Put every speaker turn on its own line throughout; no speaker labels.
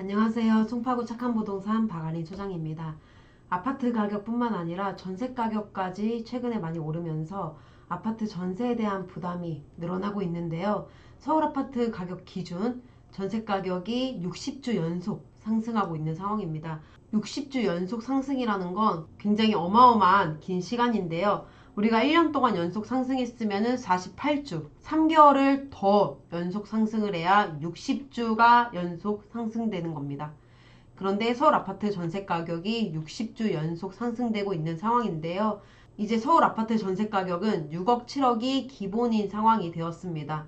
안녕하세요. 송파구 착한부동산 박아린 소장입니다. 아파트 가격뿐만 아니라 전세 가격까지 최근에 많이 오르면서 아파트 전세에 대한 부담이 늘어나고 있는데요. 서울 아파트 가격 기준 전세 가격이 60주 연속 상승하고 있는 상황입니다. 60주 연속 상승이라는 건 굉장히 어마어마한 긴 시간인데요. 우리가 1년 동안 연속 상승했으면 48주, 3개월을 더 연속 상승을 해야 60주가 연속 상승되는 겁니다. 그런데 서울 아파트 전세 가격이 60주 연속 상승되고 있는 상황인데요. 이제 서울 아파트 전세 가격은 6억, 7억이 기본인 상황이 되었습니다.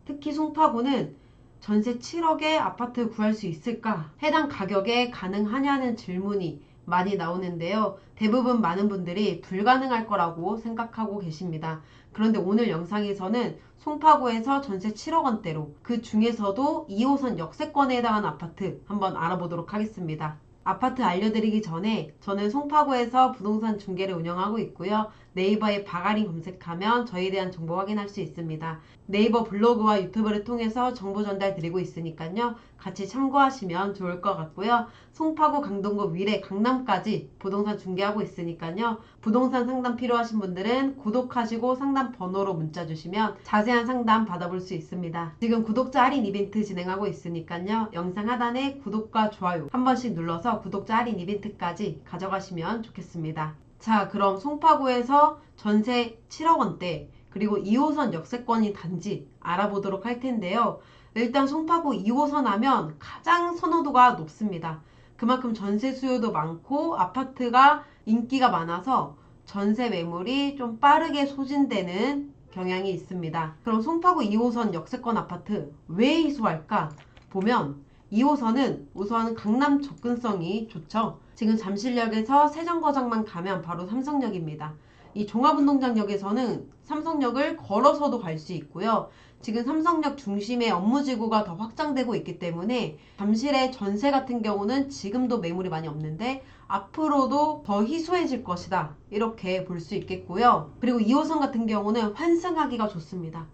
특히 송파구는 전세 7억에 아파트 구할 수 있을까? 해당 가격에 가능하냐는 질문이 많이 나오는데요. 대부분 많은 분들이 불가능할 거라고 생각하고 계십니다. 그런데 오늘 영상에서는 송파구에서 전세 7억 원대로 그 중에서도 2호선 역세권에 해당하는 아파트 한번 알아보도록 하겠습니다. 아파트 알려드리기 전에 저는 송파구에서 부동산 중개를 운영하고 있고요. 네이버에 박아린 검색하면 저에 대한 정보 확인할 수 있습니다. 네이버 블로그와 유튜브를 통해서 정보 전달 드리고 있으니까요. 같이 참고하시면 좋을 것 같고요. 송파구, 강동구, 위례, 강남까지 부동산 중개하고 있으니까요. 부동산 상담 필요하신 분들은 구독하시고 상담 번호로 문자 주시면 자세한 상담 받아볼 수 있습니다. 지금 구독자 할인 이벤트 진행하고 있으니까요. 영상 하단에 구독과 좋아요 한 번씩 눌러서 구독자 할인 이벤트까지 가져가시면 좋겠습니다. 자, 그럼 송파구에서 전세 7억 원대 그리고 2호선 역세권인 단지 알아보도록 할 텐데요. 일단 송파구 2호선 하면 가장 선호도가 높습니다. 그만큼 전세 수요도 많고 아파트가 인기가 많아서 전세 매물이 좀 빠르게 소진되는 경향이 있습니다. 그럼 송파구 2호선 역세권 아파트 왜 희소할까? 보면 2호선은 우선 강남 접근성이 좋죠. 지금 잠실역에서 세정거장만 가면 바로 삼성역입니다. 이 종합운동장역에서는 삼성역을 걸어서도 갈 수 있고요. 지금 삼성역 중심의 업무지구가 더 확장되고 있기 때문에 잠실의 전세 같은 경우는 지금도 매물이 많이 없는데 앞으로도 더 희소해질 것이다. 이렇게 볼 수 있겠고요. 그리고 2호선 같은 경우는 환승하기가 좋습니다.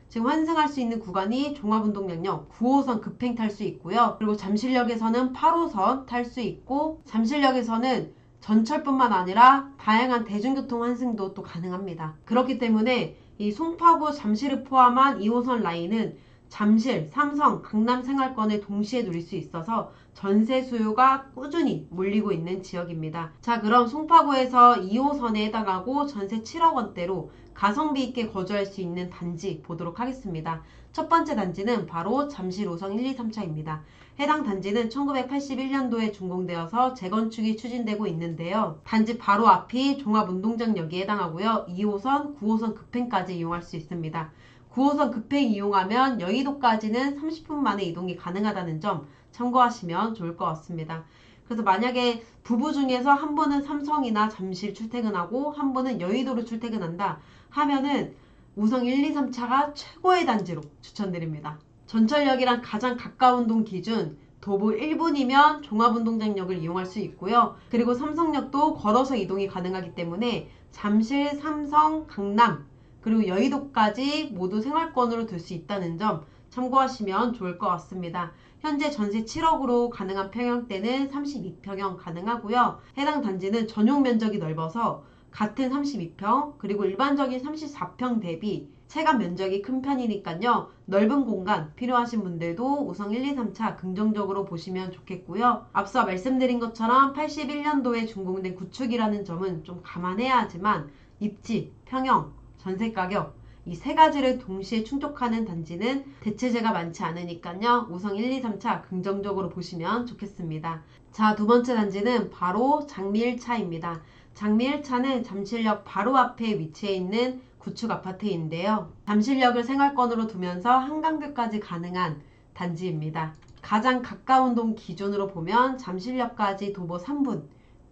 지금 환승할 수 있는 구간이 종합운동장역 9호선 급행 탈 수 있고요. 그리고 잠실역에서는 8호선 탈 수 있고 잠실역에서는 전철뿐만 아니라 다양한 대중교통 환승도 또 가능합니다. 그렇기 때문에 이 송파구 잠실을 포함한 2호선 라인은 잠실, 삼성, 강남 생활권을 동시에 누릴 수 있어서 전세 수요가 꾸준히 몰리고 있는 지역입니다. 자, 그럼 송파구에서 2호선에 해당하고 전세 7억 원대로 가성비 있게 거주할 수 있는 단지 보도록 하겠습니다. 첫 번째 단지는 바로 잠실 우성 1, 2, 3차입니다. 해당 단지는 1981년도에 준공되어서 재건축이 추진되고 있는데요. 단지 바로 앞이 종합운동장역에 해당하고요. 2호선, 9호선 급행까지 이용할 수 있습니다. 9호선 급행 이용하면 여의도까지는 30분 만에 이동이 가능하다는 점 참고하시면 좋을 것 같습니다. 그래서 만약에 부부 중에서 한 분은 삼성이나 잠실 출퇴근하고 한 분은 여의도로 출퇴근한다 하면은 우성 1, 2, 3차가 최고의 단지로 추천드립니다. 전철역이랑 가장 가까운 동 기준 도보 1분이면 종합운동장역을 이용할 수 있고요. 그리고 삼성역도 걸어서 이동이 가능하기 때문에 잠실, 삼성, 강남 그리고 여의도까지 모두 생활권으로 둘 수 있다는 점 참고하시면 좋을 것 같습니다. 현재 전세 7억으로 가능한 평형대는 32평형 가능하고요. 해당 단지는 전용 면적이 넓어서 같은 32평 그리고 일반적인 34평 대비 체감 면적이 큰 편이니까요. 넓은 공간 필요하신 분들도 우성 1, 2, 3차 긍정적으로 보시면 좋겠고요. 앞서 말씀드린 것처럼 81년도에 준공된 구축이라는 점은 좀 감안해야 하지만 입지, 평형, 전세 가격 이 세 가지를 동시에 충족하는 단지는 대체제가 많지 않으니까요. 우성 1, 2, 3차 긍정적으로 보시면 좋겠습니다. 자, 두 번째 단지는 바로 장미 1차입니다. 장미 1차는 잠실역 바로 앞에 위치해 있는 구축 아파트인데요. 잠실역을 생활권으로 두면서 한강뷰까지 가능한 단지입니다. 가장 가까운 동 기준으로 보면 잠실역까지 도보 3분,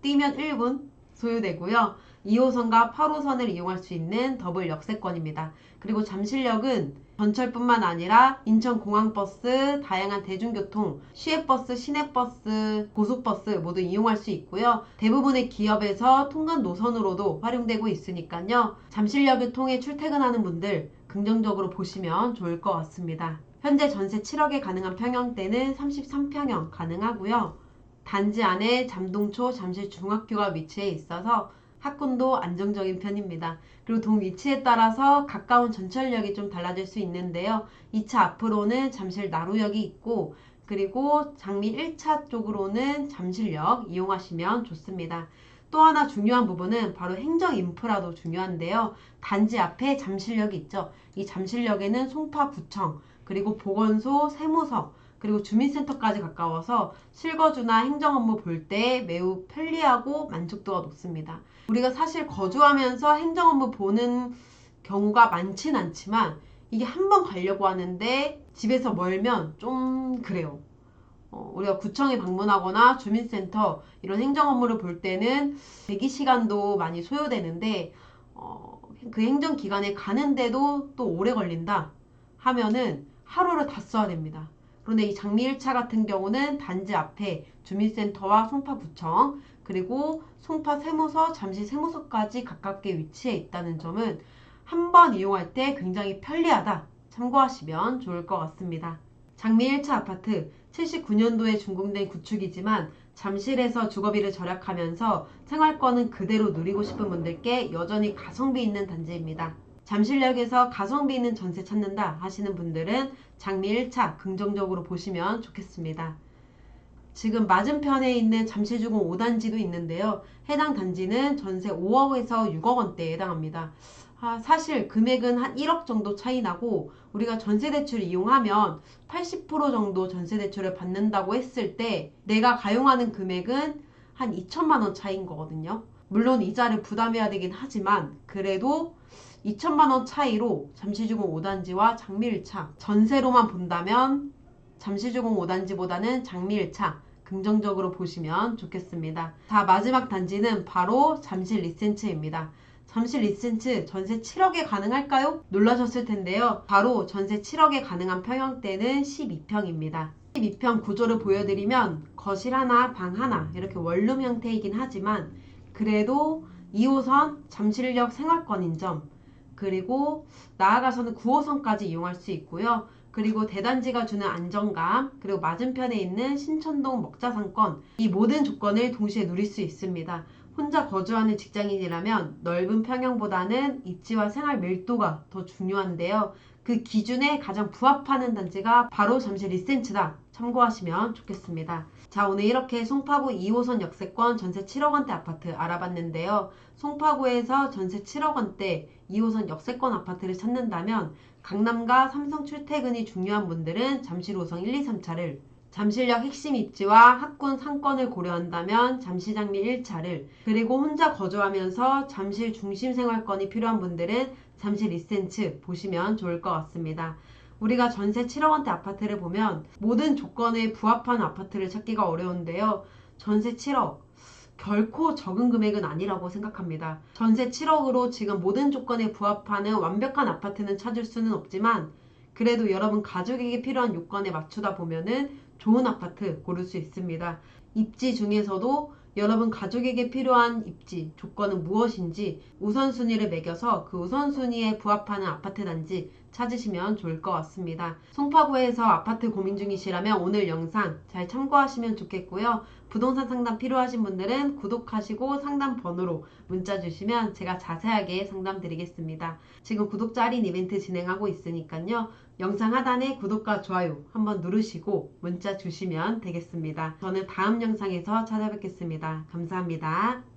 뛰면 1분 소요되고요. 2호선과 8호선을 이용할 수 있는 더블 역세권입니다. 그리고 잠실역은 전철뿐만 아니라 인천공항버스, 다양한 대중교통, 시외버스, 시내버스, 고속버스 모두 이용할 수 있고요. 대부분의 기업에서 통근 노선으로도 활용되고 있으니까요. 잠실역을 통해 출퇴근하는 분들 긍정적으로 보시면 좋을 것 같습니다. 현재 전세 7억에 가능한 평형대는 33평형 가능하고요. 단지 안에 잠동초, 잠실 중학교가 위치해 있어서 학군도 안정적인 편입니다. 그리고 동 위치에 따라서 가까운 전철역이 좀 달라질 수 있는데요. 2차 앞으로는 잠실 나루역이 있고, 그리고 장미 1차 쪽으로는 잠실역 이용하시면 좋습니다. 또 하나 중요한 부분은 바로 행정 인프라도 중요한데요. 단지 앞에 잠실역이 있죠. 이 잠실역에는 송파구청, 그리고 보건소, 세무서, 그리고 주민센터까지 가까워서 실거주나 행정 업무 볼 때 매우 편리하고 만족도가 높습니다. 우리가 사실 거주하면서 행정 업무 보는 경우가 많진 않지만 이게 한 번 가려고 하는데 집에서 멀면 좀 그래요. 우리가 구청에 방문하거나 주민센터 이런 행정 업무를 볼 때는 대기 시간도 많이 소요되는데 그 행정 기간에 가는데도 또 오래 걸린다 하면은 하루를 다 써야 됩니다. 그런데 이 장미 1차 같은 경우는 단지 앞에 주민센터와 송파구청 그리고 송파 세무서, 잠시 세무서까지 가깝게 위치해 있다는 점은 한 번 이용할 때 굉장히 편리하다 참고하시면 좋을 것 같습니다. 장미 1차 아파트 79년도에 준공된 구축이지만 잠실에서 주거비를 절약하면서 생활권은 그대로 누리고 싶은 분들께 여전히 가성비 있는 단지입니다. 잠실역에서 가성비 있는 전세 찾는다 하시는 분들은 장미 1차 긍정적으로 보시면 좋겠습니다. 지금 맞은편에 있는 잠실주공 5단지도 있는데요. 해당 단지는 전세 5억에서 6억 원대에 해당합니다. 사실 금액은 한 1억 정도 차이 나고 우리가 전세대출 이용하면 80% 정도 전세대출을 받는다고 했을 때 내가 가용하는 금액은 한 2천만 원 차이인 거거든요. 물론 이자를 부담해야 되긴 하지만 그래도 2천만 원 차이로 잠실주공 5단지와 장미 1차 전세로만 본다면 잠실주공 5단지보다는 장미 1차 긍정적으로 보시면 좋겠습니다. 자, 마지막 단지는 바로 잠실 리센츠입니다. 잠실 리센츠 전세 7억에 가능할까요? 놀라셨을 텐데요. 바로 전세 7억에 가능한 평형대는 12평입니다. 12평 구조를 보여드리면 거실 하나, 방 하나 이렇게 원룸 형태이긴 하지만 그래도 2호선 잠실역 생활권인 점 그리고 나아가서는 9호선까지 이용할 수 있고요. 그리고 대단지가 주는 안정감, 그리고 맞은편에 있는 신천동 먹자상권, 이 모든 조건을 동시에 누릴 수 있습니다. 혼자 거주하는 직장인이라면 넓은 평형보다는 입지와 생활 밀도가 더 중요한데요. 그 기준에 가장 부합하는 단지가 바로 잠실 리센츠다. 참고하시면 좋겠습니다. 자, 오늘 이렇게 송파구 2호선 역세권 전세 7억 원대 아파트 알아봤는데요. 송파구에서 전세 7억 원대 2호선 역세권 아파트를 찾는다면 강남과 삼성 출퇴근이 중요한 분들은 잠실 5성 1, 2, 3차를 잠실역 핵심 입지와 학군 상권을 고려한다면 잠시장미 1차를 그리고 혼자 거주하면서 잠실 중심 생활권이 필요한 분들은 잠실 리센츠 보시면 좋을 것 같습니다. 우리가 전세 7억 원대 아파트를 보면 모든 조건에 부합한 아파트를 찾기가 어려운데요. 전세 7억 결코 적은 금액은 아니라고 생각합니다. 전세 7억으로 지금 모든 조건에 부합하는 완벽한 아파트는 찾을 수는 없지만 그래도 여러분 가족에게 필요한 요건에 맞추다 보면은 좋은 아파트 고를 수 있습니다. 입지 중에서도 여러분 가족에게 필요한 입지, 조건은 무엇인지 우선순위를 매겨서 그 우선순위에 부합하는 아파트 단지 찾으시면 좋을 것 같습니다. 송파구에서 아파트 고민 중이시라면 오늘 영상 잘 참고하시면 좋겠고요. 부동산 상담 필요하신 분들은 구독하시고 상담 번호로 문자 주시면 제가 자세하게 상담 드리겠습니다. 지금 구독자 할인 이벤트 진행하고 있으니까요. 영상 하단에 구독과 좋아요 한번 누르시고 문자 주시면 되겠습니다. 저는 다음 영상에서 찾아뵙겠습니다. 감사합니다.